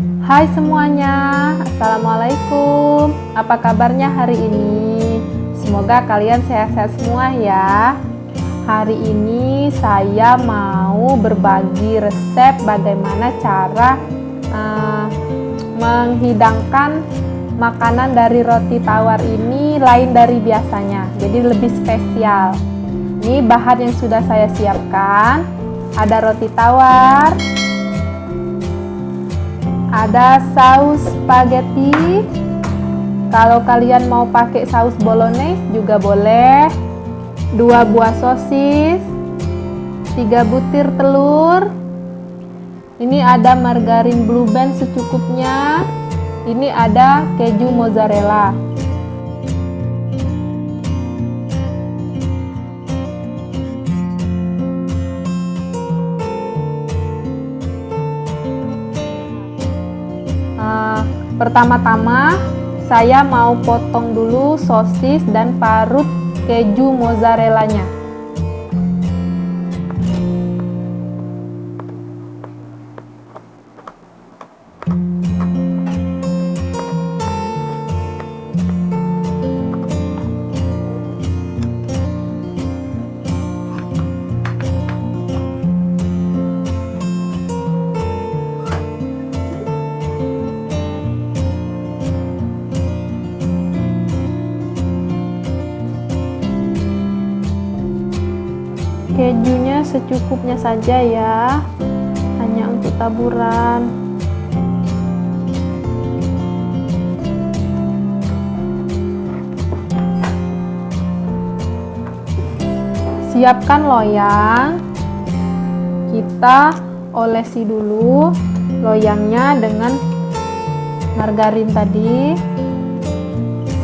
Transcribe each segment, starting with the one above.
Hai semuanya, Assalamualaikum. Apa kabarnya hari ini? Semoga kalian sehat-sehat semua ya. Hari ini saya mau berbagi resep bagaimana cara menghidangkan makanan dari roti tawar ini lain dari biasanya, jadi lebih spesial. Ini bahan yang sudah saya siapkan. Ada roti tawar, ada saus spaghetti. Kalau kalian mau pakai saus bolognese juga boleh. 2 buah sosis, 3 butir telur. Ini ada margarin Blue Band secukupnya. Ini ada keju mozzarella. Pertama-tama saya mau potong dulu sosis dan parut keju mozzarellanya. Kejunya secukupnya saja ya, hanya untuk taburan. Siapkan loyang, kita olesi dulu loyangnya dengan margarin tadi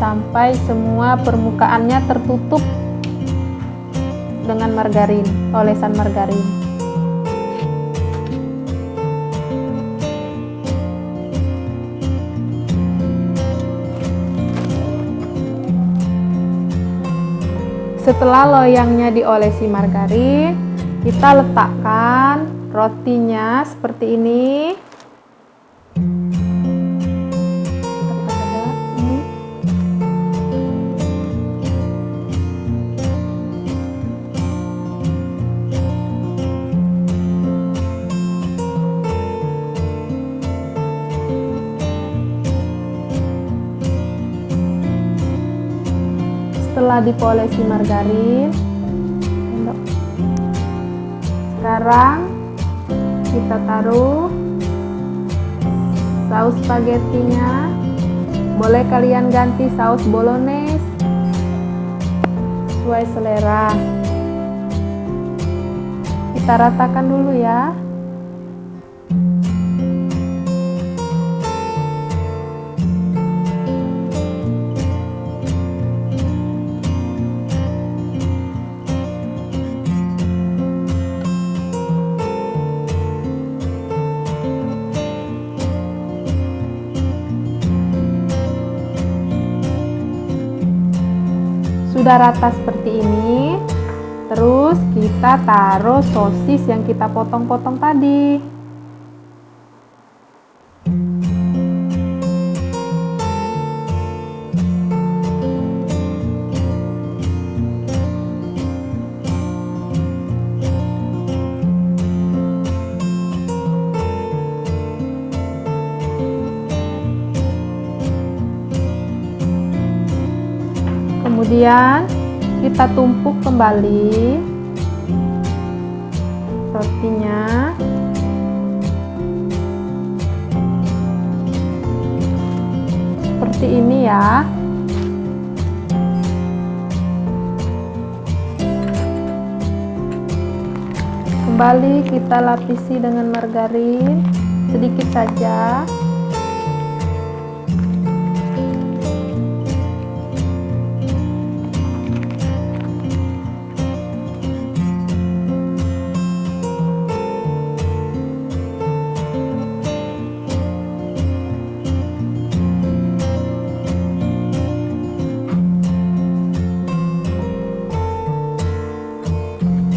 sampai semua permukaannya tertutup dengan margarin, olesan margarin. Setelah loyangnya diolesi margarin, kita letakkan rotinya seperti ini. Setelah dipolesi margarin, sekarang kita taruh saus spagettinya. Boleh kalian ganti saus bolognese sesuai selera. Kita ratakan dulu ya. Sudah rata seperti ini, terus kita taruh sosis yang kita potong-potong tadi. Kemudian kita tumpuk kembali rotinya. Seperti ini ya. Kembali kita lapisi dengan margarin sedikit saja.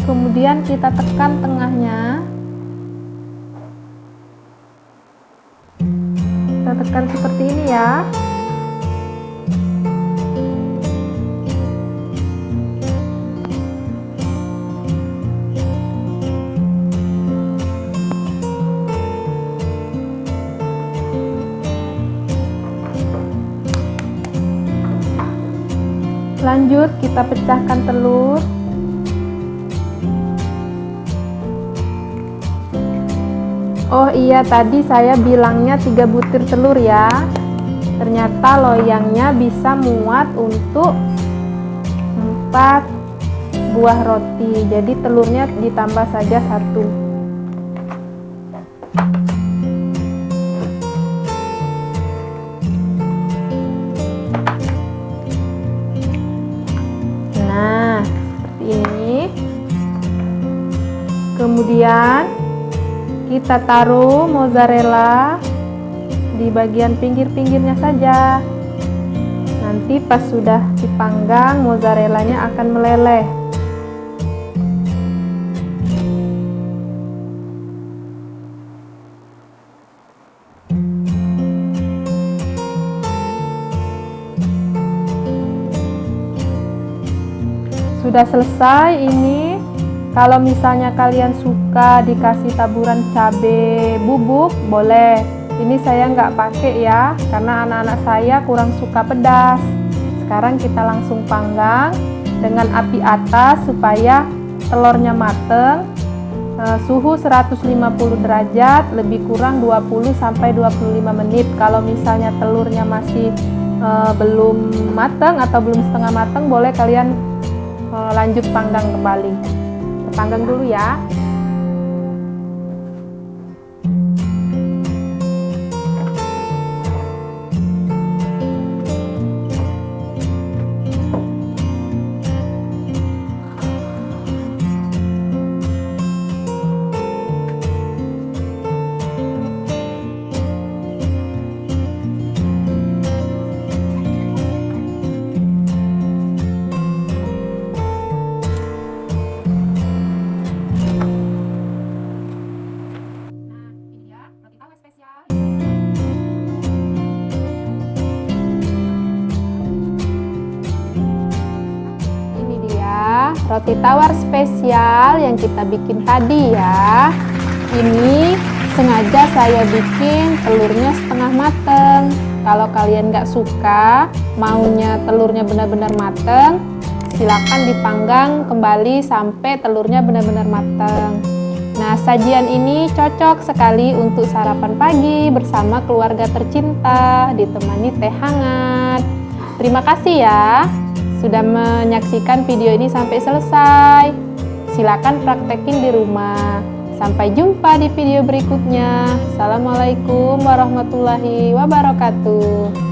Kemudian kita tekan tengahnya. kita tekan seperti ini ya. Lanjut kita pecahkan telur. Oh iya, tadi saya bilangnya 3 butir telur ya. Ternyata loyangnya bisa muat untuk 4 buah roti. Jadi telurnya ditambah saja 1. Nah, seperti ini. Kemudian kita taruh mozzarella di bagian pinggir-pinggirnya saja. Nanti pas sudah dipanggang, mozzarellanya akan meleleh. Sudah selesai ini. Kalau misalnya kalian suka dikasih taburan cabai bubuk, boleh. Ini saya nggak pakai ya, karena anak-anak saya kurang suka pedas. Sekarang kita langsung panggang dengan api atas supaya telurnya mateng. Suhu 150 derajat, lebih kurang 20-25 menit. Kalau misalnya telurnya masih belum mateng atau belum setengah mateng, boleh kalian lanjut panggang kembali. Panggang dulu ya. Roti tawar spesial yang kita bikin tadi ya. Ini sengaja saya bikin telurnya setengah mateng. Kalau kalian nggak suka, maunya telurnya benar-benar mateng, silakan dipanggang kembali sampai telurnya benar-benar mateng. Nah, sajian ini cocok sekali untuk sarapan pagi bersama keluarga tercinta, ditemani teh hangat. Terima kasih ya sudah menyaksikan video ini sampai selesai. Silakan praktekin di rumah. Sampai jumpa di video berikutnya. Assalamualaikum warahmatullahi wabarakatuh.